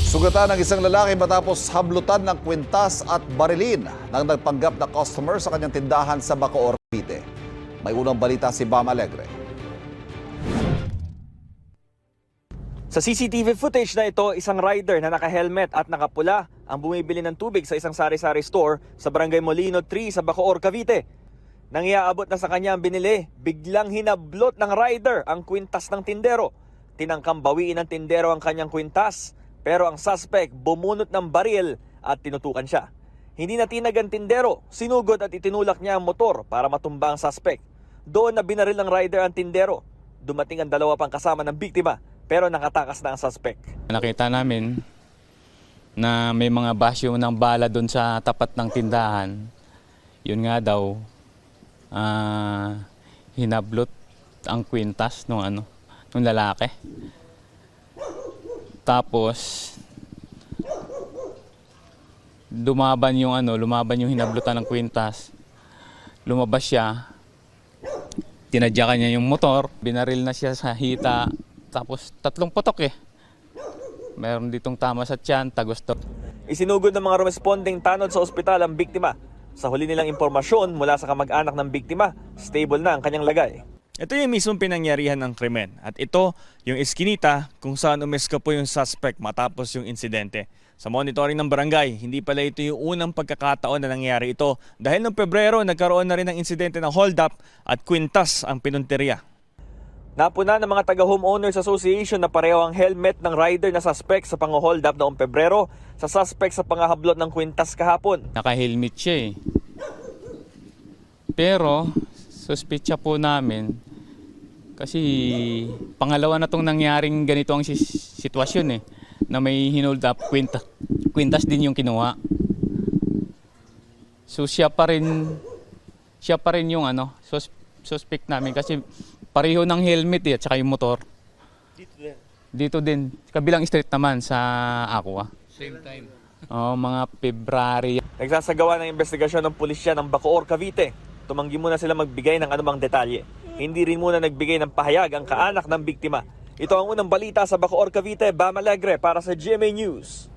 Sugatan ng isang lalaki matapos hablutan ng kwintas at barilin ng nagpanggap na customer sa kanyang tindahan sa Bacoor, Cavite. May unang balita si Bam Alegre. Sa CCTV footage na ito, isang rider na naka-helmet at nakapula ang bumibili ng tubig sa isang sari-sari store sa Barangay Molino 3 sa Bacoor, Cavite. Nang iaabot na sa kanya ang binili, biglang hinablot ng rider ang kwintas ng tindero. Tinangkang bawiin ng tindero ang kanyang kwintas, pero ang suspect bumunot ng baril at tinutukan siya. Hindi natinag ang tindero, sinugod at itinulak niya ang motor para matumba ang suspect. Doon na binaril ng rider ang tindero. Dumating ang dalawa pang kasama ng biktima, pero nakatakas na ang suspect. Nakita namin na may mga basyo ng bala doon sa tapat ng tindahan. Yun nga daw, hinablot ang kwintas nung lalaki. Tapos lumaban yung hinablutan ng kwintas. Lumabas siya. Tinadyakan niya yung motor, binaril na siya sa hita. Tapos 3 putok eh. Meron ditong tama sa tiyan, tagos to. Isinugod ng mga responding tanod sa ospital ang biktima. Sa huli nilang impormasyon mula sa kamag-anak ng biktima, stable na ang kanyang lagay. Ito yung mismong pinangyarihan ng krimen at ito yung iskinita kung saan umeskapo yung suspect matapos yung insidente. Sa monitoring ng barangay, hindi pala ito yung unang pagkakataon na nangyari ito dahil noong Pebrero nagkaroon na rin ng insidente ng hold-up at kwintas ang pinunteriya. Napuna ng mga taga-homeowners association na pareho ang helmet ng rider na suspect sa pang-hold up noong Pebrero sa suspect sa pangahablot ng kwintas kahapon. Naka-helmet siya eh. Pero suspetsa po namin kasi pangalawa na tong nangyaring ganito ang sitwasyon eh, na may hinold up kwintas din yung kinuha. So siya pa rin yung suspect namin kasi pareho ng helmet at saka yung motor. Dito din. Kabilang street naman sa Aqua. Same time. Mga February. Nagsasagawa ng investigasyon ng pulisya ng Bacoor, Cavite. Tumanggi muna sila magbigay ng anumang detalye. Hindi rin muna nagbigay ng pahayag ang kaanak ng biktima. Ito ang unang balita sa Bacoor, Cavite. Bam Alegre para sa GMA News.